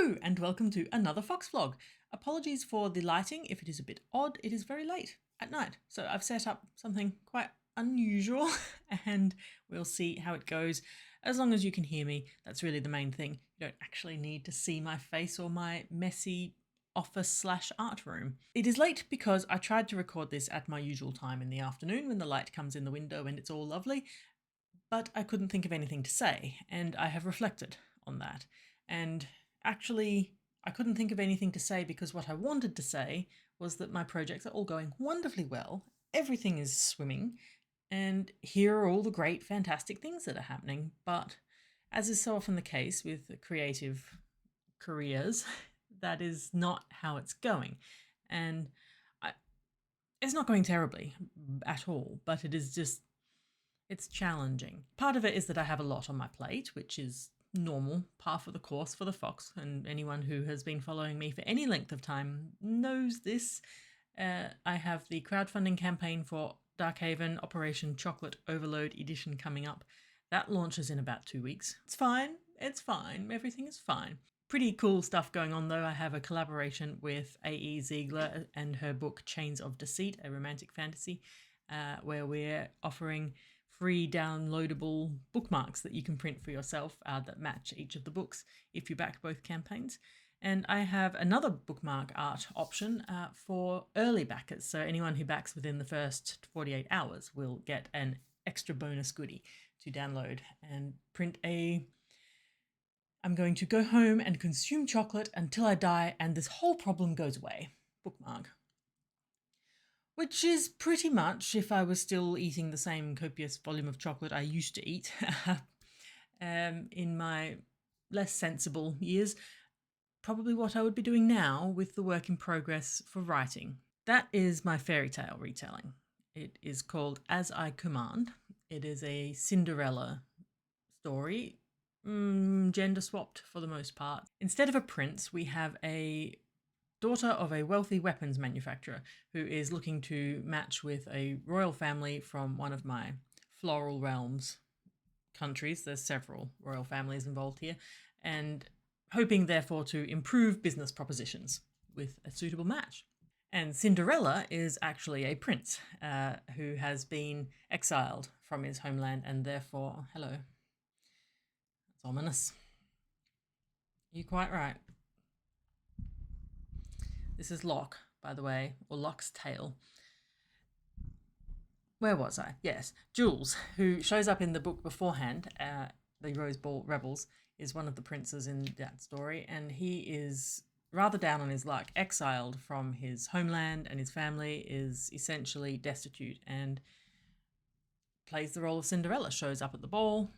Hello and welcome to another Fox vlog. Apologies for the lighting if it is a bit odd. It is very late at night, so I've set up something quite unusual and we'll see how it goes. As long as you can hear me, that's really the main thing. You don't actually need to see my face or my messy office/art room. It is late because I tried to record this at my usual time in the afternoon when the light comes in the window and it's all lovely, but I couldn't think of anything to say, and I have reflected on that. And actually, I couldn't think of anything to say because what I wanted to say was that my projects are all going wonderfully well, everything is swimming, and here are all the great, fantastic things that are happening. But as is so often the case with creative careers, that is not how it's going. And it's not going terribly at all, but it is just, it's challenging. Part of it is that I have a lot on my plate, which is normal, par for the course for the Fox, and anyone who has been following me for any length of time knows this. I have the crowdfunding campaign for Darkhaven Operation Chocolate Overload Edition coming up. That launches in about 2 weeks. It's fine, everything is fine. Pretty cool stuff going on though. I have a collaboration with A.E. Ziegler and her book Chains of Deceit, a romantic fantasy, where we're offering free downloadable bookmarks that you can print for yourself that match each of the books if you back both campaigns. And I have another bookmark art option for early backers. So anyone who backs within the first 48 hours will get an extra bonus goodie to download and print a "I'm going to go home and consume chocolate until I die and this whole problem goes away" bookmark. Which is pretty much, if I was still eating the same copious volume of chocolate I used to eat in my less sensible years, probably what I would be doing now with the work in progress for writing. That is my fairy tale retelling. It is called As I Command. It is a Cinderella story, gender swapped for the most part. Instead of a prince, we have a daughter of a wealthy weapons manufacturer who is looking to match with a royal family from one of my floral realms countries. There's several royal families involved here, and hoping therefore to improve business propositions with a suitable match. And Cinderella is actually a prince who has been exiled from his homeland and therefore, hello, that's ominous. You're quite right. This is Locke, by the way, or Locke's tale. Where was I? Yes, Jules, who shows up in the book beforehand, the Rose Ball Rebels, is one of the princes in that story, and he is rather down on his luck, exiled from his homeland, and his family is essentially destitute, and plays the role of Cinderella, shows up at the ball,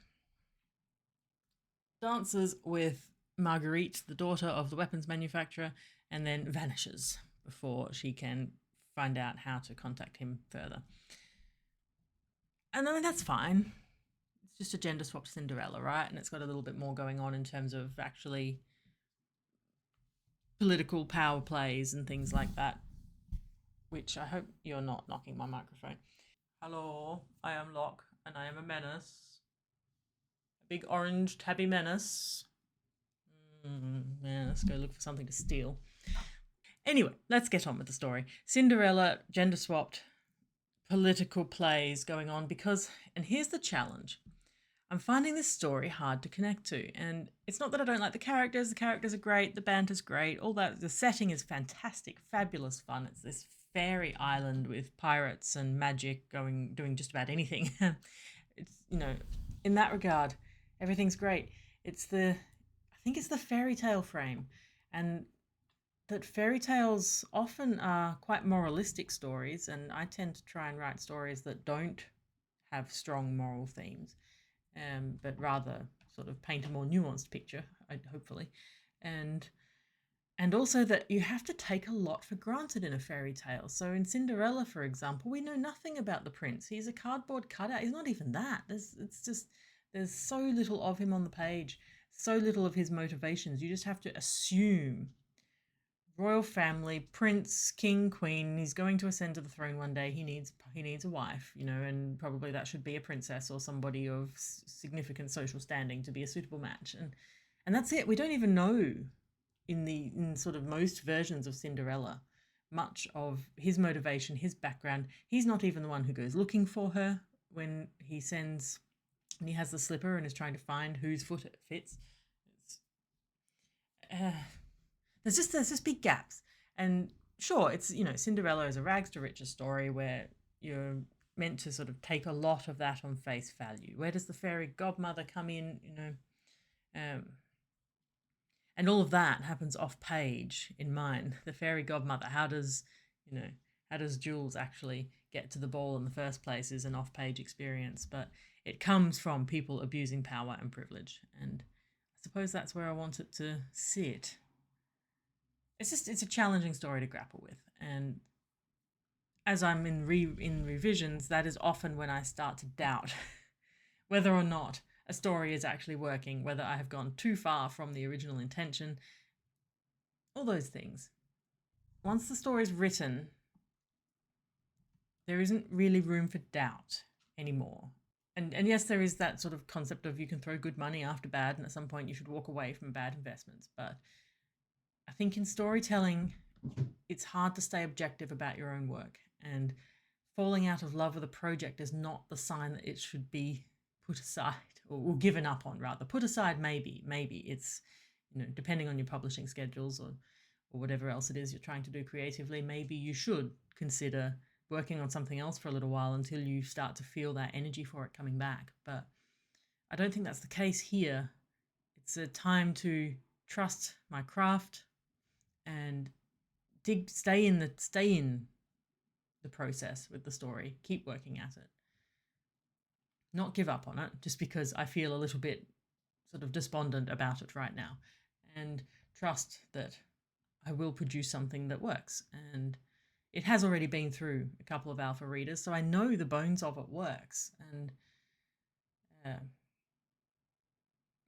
dances with Marguerite, the daughter of the weapons manufacturer, and then vanishes before she can find out how to contact him further. And then that's fine. It's just a gender swapped Cinderella, right? And it's got a little bit more going on in terms of actually political power plays and things like that, which I hope you're not knocking my microphone. Hello, I am Locke and I am a menace. A big orange tabby menace. Yeah, let's go look for something to steal. Anyway, let's get on with the story. Cinderella, gender swapped, political plays going on because, and here's the challenge, I'm finding this story hard to connect to. And it's not that I don't like the characters are great, the banter's great, all that, the setting is fantastic, fabulous fun. It's this fairy island with pirates and magic doing just about anything. It's, in that regard, everything's great. I think it's the fairy tale frame, and that fairy tales often are quite moralistic stories, and I tend to try and write stories that don't have strong moral themes, but rather sort of paint a more nuanced picture, hopefully. And also that you have to take a lot for granted in a fairy tale. So in Cinderella, for example, we know nothing about the prince. He's a cardboard cutout. He's not even that. There's so little of him on the page, so little of his motivations. You just have to assume royal family, prince, king, queen. He's going to ascend to the throne one day. He needs a wife, and probably that should be a princess or somebody of significant social standing to be a suitable match. And that's it. We don't even know in sort of most versions of Cinderella, much of his motivation, his background, he's not even the one who goes looking for her when he has the slipper and is trying to find whose foot it fits. Uh, there's just big gaps. And sure, it's, Cinderella is a rags to riches story where you're meant to sort of take a lot of that on face value. Where does the fairy godmother come in? And all of that happens off page in mine. The fairy godmother, how does Jules actually get to the ball in the first place is an off page experience, but it comes from people abusing power and privilege. And I suppose that's where I want it to sit. It's a challenging story to grapple with. And as I'm in revisions, that is often when I start to doubt whether or not a story is actually working, whether I have gone too far from the original intention, all those things. Once the story is written, there isn't really room for doubt anymore. And yes, there is that sort of concept of you can throw good money after bad, and at some point you should walk away from bad investments. But I think in storytelling, it's hard to stay objective about your own work. And falling out of love with a project is not the sign that it should be put aside or given up on, rather. Put aside, maybe it's, depending on your publishing schedules or whatever else it is you're trying to do creatively, maybe you should consider working on something else for a little while until you start to feel that energy for it coming back. But I don't think that's the case here. It's a time to trust my craft and stay in the process with the story, keep working at it. Not give up on it just because I feel a little bit sort of despondent about it right now, and trust that I will produce something that works. And it has already been through a couple of alpha readers, so I know the bones of it works. And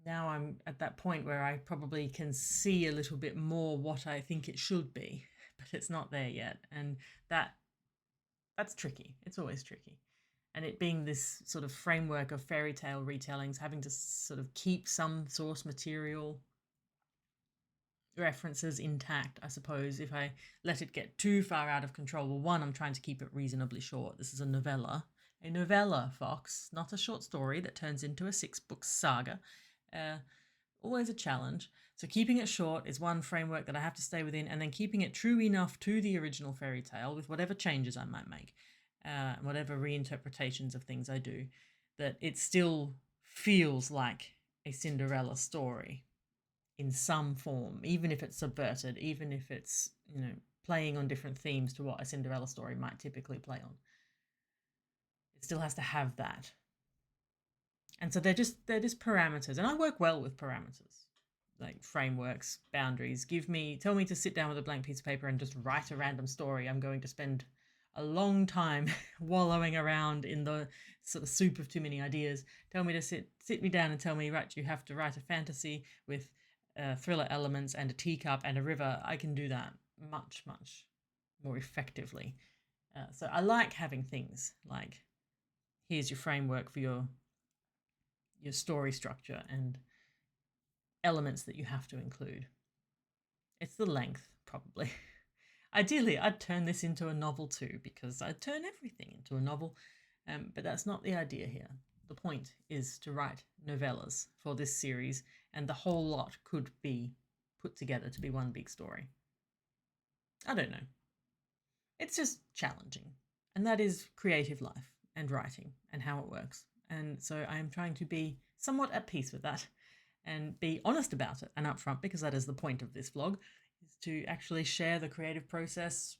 now I'm at that point where I probably can see a little bit more what I think it should be, but it's not there yet. And that's tricky. It's always tricky. And it being this sort of framework of fairy tale retellings, having to sort of keep some source material references intact, I suppose, if I let it get too far out of control. Well, one, I'm trying to keep it reasonably short. This is a novella. A novella, Fox, not a short story that turns into a 6-book saga. Always a challenge. So keeping it short is one framework that I have to stay within, and then keeping it true enough to the original fairy tale with whatever changes I might make, whatever reinterpretations of things I do, that it still feels like a Cinderella story in some form, even if it's subverted, even if it's, playing on different themes to what a Cinderella story might typically play on. It still has to have that. And so they're just parameters, and I work well with parameters, like frameworks, boundaries. Tell me to sit down with a blank piece of paper and just write a random story. I'm going to spend a long time wallowing around in the sort of soup of too many ideas. Tell me to sit me down and tell me, right, you have to write a fantasy with thriller elements and a teacup and a river. I can do that much, much more effectively. So I like having things like, here's your framework for your story structure and elements that you have to include. It's the length, probably. Ideally, I'd turn this into a novel too, because I'd turn everything into a novel, but that's not the idea here. The point is to write novellas for this series, and the whole lot could be put together to be one big story. I don't know. It's just challenging, and that is creative life and writing and how it works. And so I am trying to be somewhat at peace with that and be honest about it and upfront, because that is the point of this vlog, is to actually share the creative process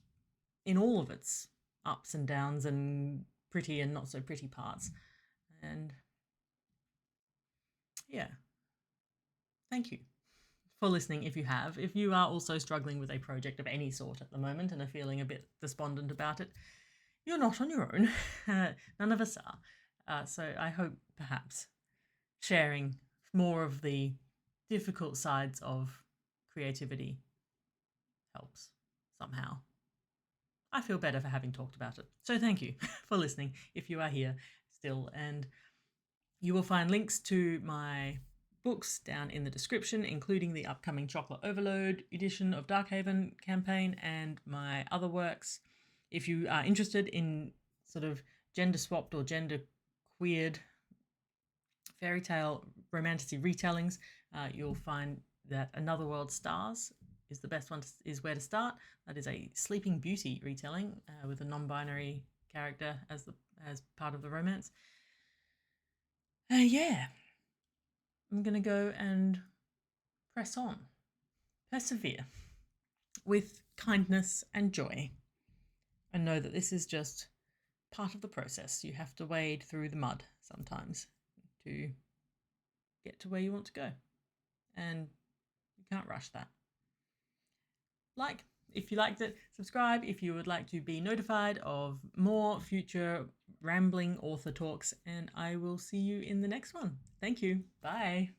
in all of its ups and downs and pretty and not so pretty parts. And yeah, thank you for listening if you have. If you are also struggling with a project of any sort at the moment and are feeling a bit despondent about it, you're not on your own. None of us are. So I hope perhaps sharing more of the difficult sides of creativity helps somehow. I feel better for having talked about it. So thank you for listening if you are here still. And you will find links to my books down in the description, including the upcoming Chocolate Overload edition of Darkhaven campaign and my other works. If you are interested in sort of gender swapped or gender queered fairy tale romantasy retellings, you'll find that Another World Stars is the best one, is where to start. That is a Sleeping Beauty retelling with a non-binary character as part of the romance. Yeah, I'm gonna go and press on, persevere with kindness and joy, and know that this is just part of the process. You have to wade through the mud sometimes to get to where you want to go, and you can't rush that. Like, if you liked it, subscribe if you would like to be notified of more future rambling author talks, and I will see you in the next one. Thank you. Bye.